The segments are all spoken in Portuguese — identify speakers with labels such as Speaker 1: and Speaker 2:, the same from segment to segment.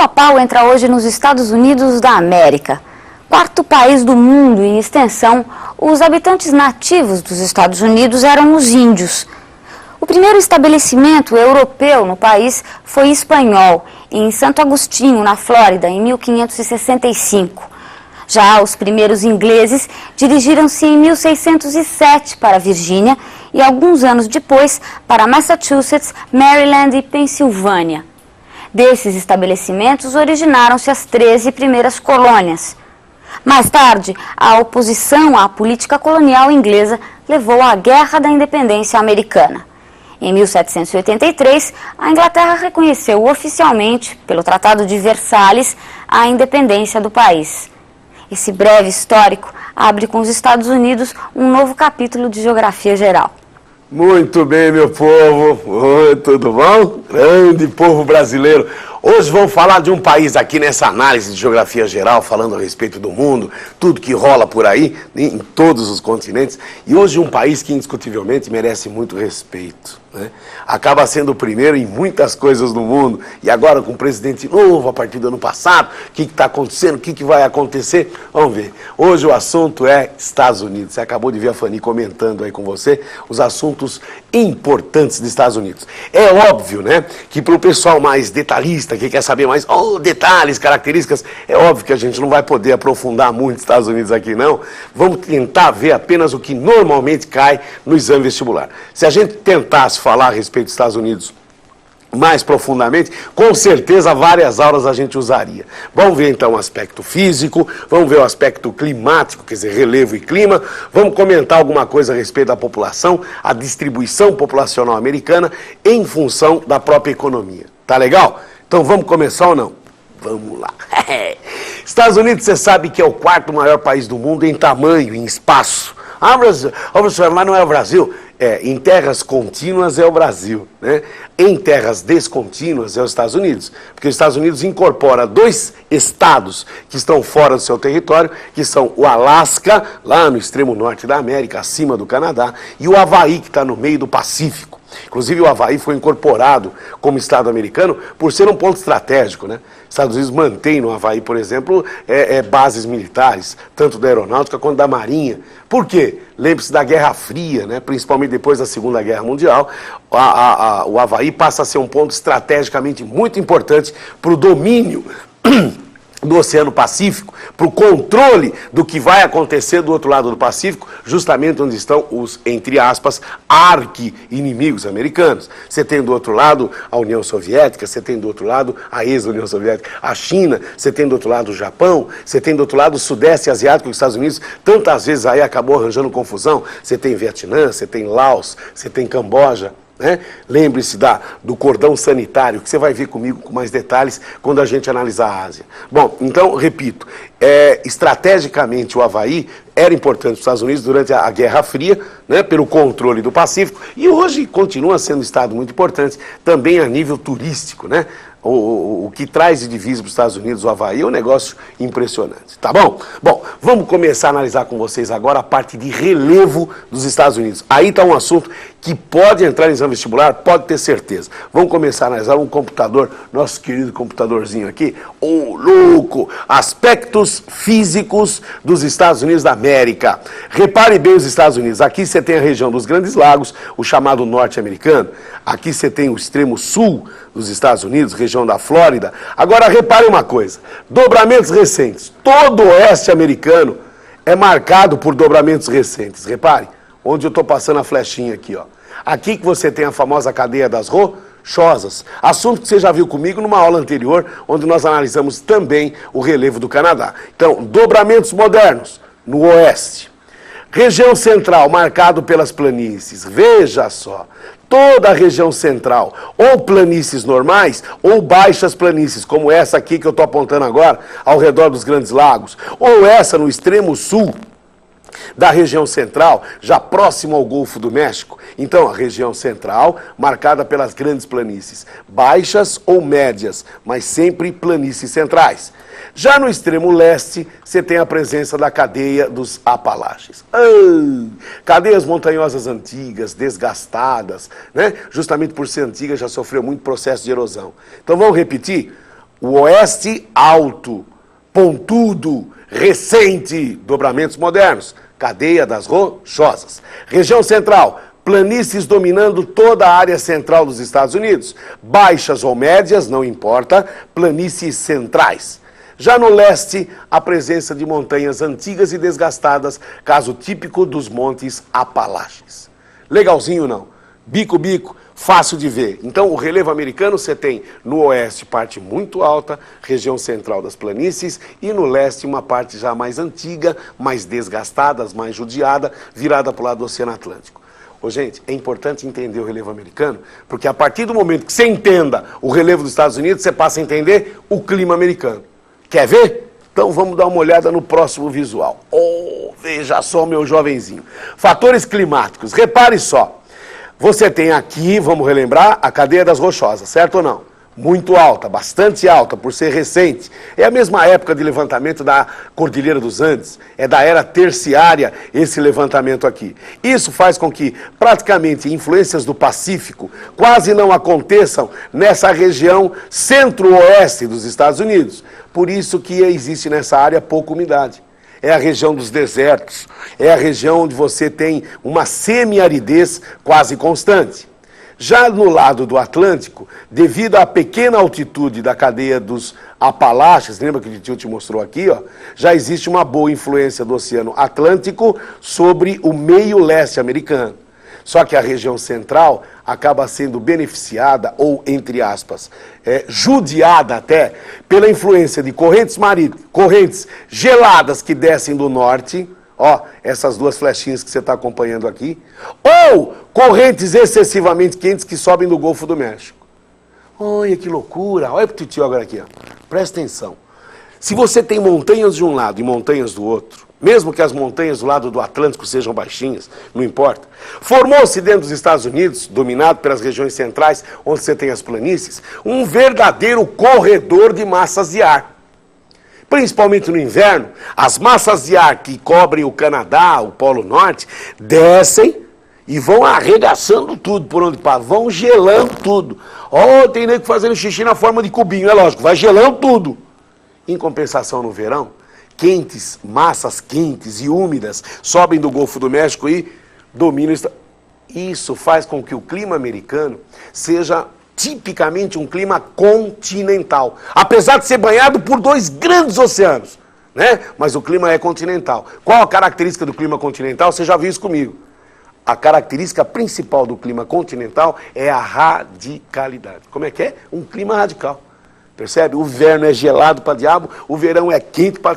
Speaker 1: a pau entra hoje nos Estados Unidos da América. Quarto país do mundo em extensão, os habitantes nativos dos Estados Unidos eram os índios. O primeiro estabelecimento europeu no país foi espanhol, em Santo Agostinho, na Flórida, em 1565. Já os primeiros ingleses dirigiram-se em 1607 para a Virgínia e alguns anos depois para Massachusetts, Maryland e Pensilvânia. Desses estabelecimentos originaram-se as 13 primeiras colônias. Mais tarde, a oposição à política colonial inglesa levou à Guerra da Independência Americana. Em 1783, a Inglaterra reconheceu oficialmente, pelo Tratado de Versalhes, a independência do país. Esse breve histórico abre com os Estados Unidos um novo capítulo de geografia geral.
Speaker 2: Muito bem, meu povo. Oi, tudo bom? Grande povo brasileiro. Hoje vamos falar de um país aqui nessa análise de geografia geral, falando a respeito do mundo, tudo que rola por aí, em todos os continentes. E hoje um país que indiscutivelmente merece muito respeito, né? Acaba sendo o primeiro em muitas coisas no mundo. E agora com um presidente novo, a partir do ano passado, o que está acontecendo, o que vai acontecer? Vamos ver. Hoje o assunto é Estados Unidos. Você acabou de ver a Fanny comentando aí com você os assuntos importantes dos Estados Unidos. É óbvio, né, que para o pessoal mais detalhista, que quer saber mais detalhes, características, é óbvio que a gente não vai poder aprofundar muito os Estados Unidos aqui, não. Vamos tentar ver apenas o que normalmente cai no exame vestibular. Se a gente tentasse falar a respeito dos Estados Unidos mais profundamente, com certeza várias aulas a gente usaria. Vamos ver então o aspecto físico, vamos ver o aspecto climático, quer dizer, relevo e clima, vamos comentar alguma coisa a respeito da população, a distribuição populacional americana em função da própria economia. Tá legal? Então vamos começar ou não? Vamos lá. Estados Unidos, você sabe que é o quarto maior país do mundo em tamanho, em espaço. Brasil, mas não é o Brasil. Em terras contínuas é o Brasil, né? Em terras descontínuas é os Estados Unidos, porque os Estados Unidos incorpora 2 estados que estão fora do seu território, que são o Alasca, lá no extremo norte da América, acima do Canadá, e o Havaí, que está no meio do Pacífico. Inclusive o Havaí foi incorporado como estado americano por ser um ponto estratégico, né? Estados Unidos mantém no Havaí, por exemplo, bases militares, tanto da aeronáutica quanto da marinha. Por quê? Lembre-se da Guerra Fria, né? Principalmente depois da Segunda Guerra Mundial, o Havaí passa a ser um ponto estrategicamente muito importante para o domínio do Oceano Pacífico, para o controle do que vai acontecer do outro lado do Pacífico, justamente onde estão os, entre aspas, arqui-inimigos americanos. Você tem do outro lado a União Soviética, você tem do outro lado a ex-União Soviética, a China, você tem do outro lado o Japão, você tem do outro lado o Sudeste Asiático, os Estados Unidos, tantas vezes aí acabou arranjando confusão. Você tem Vietnã, você tem Laos, você tem Camboja. Né? Lembre-se do cordão sanitário, que você vai ver comigo com mais detalhes quando a gente analisar a Ásia. Bom, então, repito, estrategicamente o Havaí era importante para os Estados Unidos durante a Guerra Fria, né, pelo controle do Pacífico, e hoje continua sendo um estado muito importante, também a nível turístico, né? O que traz de divisa para os Estados Unidos, o Havaí, é um negócio impressionante, tá bom? Bom, vamos começar a analisar com vocês agora a parte de relevo dos Estados Unidos. Aí está um assunto que pode entrar em exame vestibular, pode ter certeza. Vamos começar a analisar um computador, nosso querido computadorzinho aqui, louco, aspectos físicos dos Estados Unidos da América. Repare bem os Estados Unidos, aqui você tem a região dos Grandes Lagos, o chamado norte americano, aqui você tem o extremo sul dos Estados Unidos, região da Flórida. Agora repare uma coisa, dobramentos recentes, todo o oeste americano é marcado por dobramentos recentes, repare, onde eu estou passando a flechinha aqui, ó. Aqui que você tem a famosa cadeia das Rochosas, assunto que você já viu comigo numa aula anterior, onde nós analisamos também o relevo do Canadá. Então, dobramentos modernos no oeste. Região central, marcado pelas planícies, veja só, toda a região central, ou planícies normais, ou baixas planícies, como essa aqui que eu estou apontando agora, ao redor dos Grandes Lagos, ou essa no extremo sul da região central, já próximo ao Golfo do México. Então, a região central, marcada pelas grandes planícies, baixas ou médias, mas sempre planícies centrais. Já no extremo leste, você tem a presença da cadeia dos Apalaches. Cadeias montanhosas antigas, desgastadas, né? Justamente por ser antiga, já sofreu muito processo de erosão. Então vamos repetir? O oeste alto, pontudo, recente, dobramentos modernos, cadeia das rochosas. Região central, planícies dominando toda a área central dos Estados Unidos. Baixas ou médias, não importa, planícies centrais. Já no leste, a presença de montanhas antigas e desgastadas, caso típico dos montes Apalaches. Legalzinho não? Bico, fácil de ver. Então, o relevo americano você tem no oeste parte muito alta, região central das planícies, e no leste uma parte já mais antiga, mais desgastada, mais judiada, virada para o lado do Oceano Atlântico. Ô, gente, é importante entender o relevo americano, porque a partir do momento que você entenda o relevo dos Estados Unidos, você passa a entender o clima americano. Quer ver? Então vamos dar uma olhada no próximo visual. Oh, veja só, meu jovenzinho. Fatores climáticos, repare só. Você tem aqui, vamos relembrar, a cadeia das rochosas, certo ou não? Muito alta, bastante alta, por ser recente. É a mesma época de levantamento da Cordilheira dos Andes. É da era terciária esse levantamento aqui. Isso faz com que praticamente influências do Pacífico quase não aconteçam nessa região centro-oeste dos Estados Unidos. Por isso que existe nessa área pouca umidade. É a região dos desertos, é a região onde você tem uma semi-aridez quase constante. Já no lado do Atlântico, devido à pequena altitude da cadeia dos Apalaches, lembra que o tio te mostrou aqui, ó, já existe uma boa influência do Oceano Atlântico sobre o meio leste americano. Só que a região central acaba sendo beneficiada, ou, entre aspas, judiada até, pela influência de correntes marítimas, correntes geladas que descem do norte, ó, essas duas flechinhas que você está acompanhando aqui, ou correntes excessivamente quentes que sobem do Golfo do México. Olha que loucura, olha para o tio agora aqui, ó. Presta atenção. Se você tem montanhas de um lado e montanhas do outro, mesmo que as montanhas do lado do Atlântico sejam baixinhas, não importa. Formou-se dentro dos Estados Unidos, dominado pelas regiões centrais, onde você tem as planícies, um verdadeiro corredor de massas de ar. Principalmente no inverno, as massas de ar que cobrem o Canadá, o Polo Norte, descem e vão arregaçando tudo por onde passa, vão gelando tudo. Oh, tem nego fazendo xixi na forma de cubinho, é lógico, vai gelando tudo. Em compensação, no verão, quentes, massas quentes e úmidas sobem do Golfo do México e dominam. Isso faz com que o clima americano seja tipicamente um clima continental. Apesar de ser banhado por dois grandes oceanos, né? Mas o clima é continental. Qual a característica do clima continental? Você já viu isso comigo. A característica principal do clima continental é a radicalidade. Como é que é? Um clima radical. Percebe? O inverno é gelado para diabo, o verão é quente para...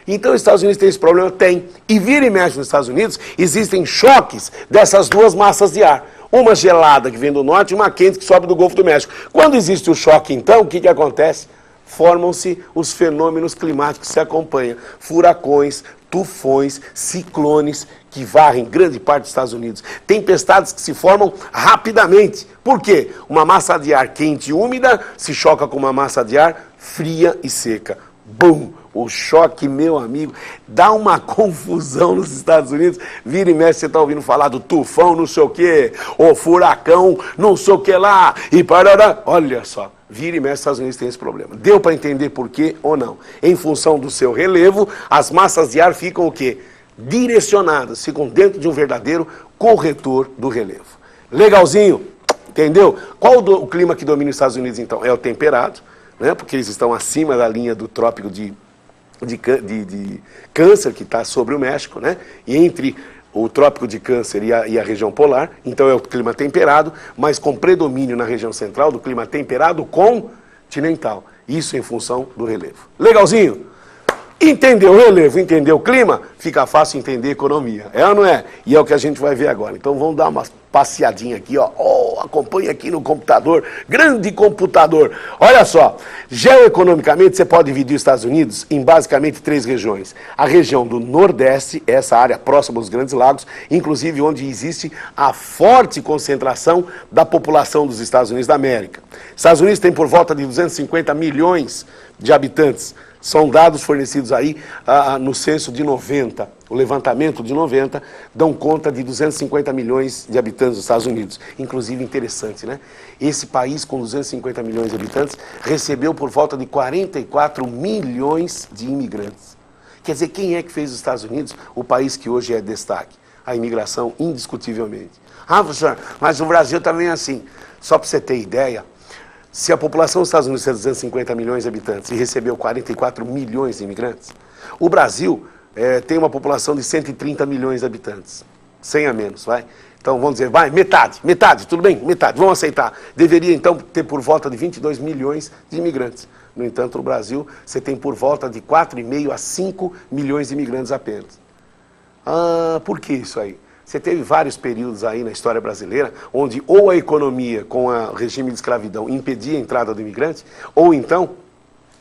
Speaker 2: Então os Estados Unidos tem esse problema? Tem. E vira e mexe nos Estados Unidos, existem choques dessas duas massas de ar. Uma gelada que vem do norte e uma quente que sobe do Golfo do México. Quando existe o choque, então, o que acontece? Formam-se os fenômenos climáticos que se acompanham. Furacões, tufões, ciclones que varrem grande parte dos Estados Unidos. Tempestades que se formam rapidamente. Por quê? Uma massa de ar quente e úmida se choca com uma massa de ar fria e seca. Bum! O choque, meu amigo, dá uma confusão nos Estados Unidos. Vira e mexe, você está ouvindo falar do tufão, não sei o quê, o furacão, não sei o que lá, e parará. Olha só, vira e mexe, os Estados Unidos tem esse problema. Deu para entender por quê ou não? Em função do seu relevo, as massas de ar ficam o quê? Direcionadas, ficam dentro de um verdadeiro corretor do relevo. Legalzinho? Entendeu? Qual o clima que domina os Estados Unidos, então? É o temperado, né? Porque eles estão acima da linha do trópico de Câncer, que está sobre o México, né? E entre o trópico de Câncer e a região polar, então é o clima temperado, mas com predomínio na região central do clima temperado continental. Isso em função do relevo. Legalzinho? Entender o relevo, entender o clima, fica fácil entender a economia. É ou não é? E é o que a gente vai ver agora. Então vamos dar uma passeadinha aqui, ó. Oh, acompanha aqui no computador, grande computador. Olha só, geoeconomicamente você pode dividir os Estados Unidos em basicamente 3 regiões. A região do Nordeste, essa área próxima aos Grandes Lagos, inclusive onde existe a forte concentração da população dos Estados Unidos da América. Os Estados Unidos tem por volta de 250 milhões de habitantes. São dados fornecidos aí no censo de 90, o levantamento de 90, dão conta de 250 milhões de habitantes dos Estados Unidos. Inclusive, interessante, né? Esse país com 250 milhões de habitantes recebeu por volta de 44 milhões de imigrantes. Quer dizer, quem é que fez os Estados Unidos o país que hoje é destaque? A imigração, indiscutivelmente. Ah, professor, mas o Brasil também é assim. Só para você ter ideia, se a população dos Estados Unidos é 250 milhões de habitantes e recebeu 44 milhões de imigrantes, o Brasil tem uma população de 130 milhões de habitantes. 100 a menos, vai. Então, vamos dizer, vai, metade, tudo bem? Metade, vamos aceitar. Deveria, então, ter por volta de 22 milhões de imigrantes. No entanto, no Brasil, você tem por volta de 4,5 a 5 milhões de imigrantes apenas. Ah, por que isso aí? Você teve vários períodos aí na história brasileira onde ou a economia com o regime de escravidão impedia a entrada do imigrante, ou então,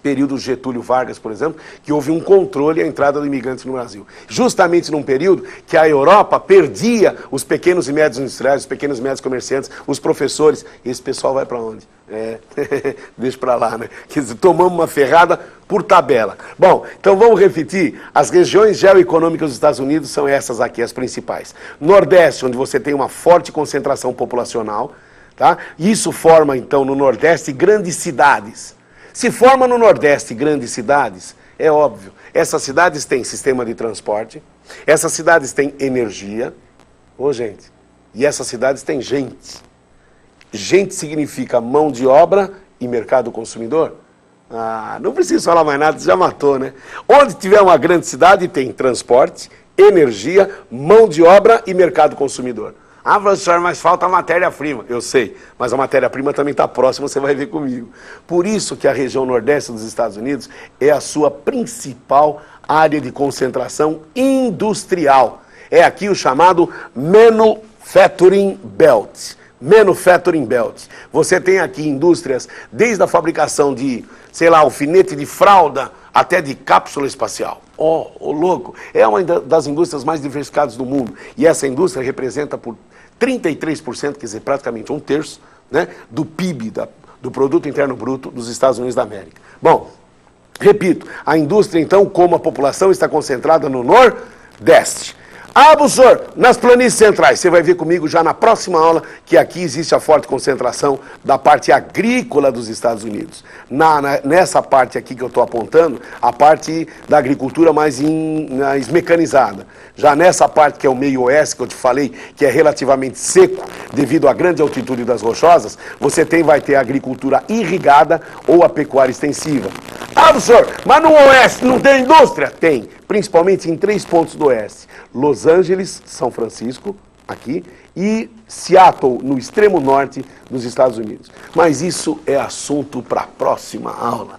Speaker 2: período Getúlio Vargas, por exemplo, que houve um controle à entrada do imigrante no Brasil. Justamente num período que a Europa perdia os pequenos e médios industriais, os pequenos e médios comerciantes, os professores. E esse pessoal vai para onde? Deixa para lá, né? Quer dizer, tomamos uma ferrada por tabela. Bom, então vamos repetir. As regiões geoeconômicas dos Estados Unidos são essas aqui, as principais. Nordeste, onde você tem uma forte concentração populacional, tá? Isso forma, então, no Nordeste, grandes cidades. Se forma no Nordeste grandes cidades, é óbvio, essas cidades têm sistema de transporte, essas cidades têm energia, gente, e essas cidades têm gente. Gente significa mão de obra e mercado consumidor. Ah, não preciso falar mais nada, você já matou, né? Onde tiver uma grande cidade tem transporte, energia, mão de obra e mercado consumidor. Ah, professor, mas falta a matéria-prima. Eu sei, mas a matéria-prima também está próxima, você vai ver comigo. Por isso que a região nordeste dos Estados Unidos é a sua principal área de concentração industrial. É aqui o chamado Manufacturing Belt. Manufacturing Belt. Você tem aqui indústrias desde a fabricação de, sei lá, alfinete de fralda até de cápsula espacial. Louco! É uma das indústrias mais diversificadas do mundo. E essa indústria representa por 33%, quer dizer, praticamente um terço, né, do PIB, do Produto Interno Bruto dos Estados Unidos da América. Bom, repito, a indústria, então, como a população está concentrada no Nordeste. Ah, professor, nas planícies centrais, você vai ver comigo já na próxima aula que aqui existe a forte concentração da parte agrícola dos Estados Unidos. Nessa parte aqui que eu estou apontando, a parte da agricultura mais mecanizada. Já nessa parte que é o meio oeste, que eu te falei, que é relativamente seco, devido à grande altitude das rochosas, você vai ter a agricultura irrigada ou a pecuária extensiva. Ah, professor, mas no oeste não tem indústria? Tem, principalmente em 3 pontos do oeste. Los Angeles, São Francisco, aqui, e Seattle, no extremo norte dos Estados Unidos. Mas isso é assunto para a próxima aula.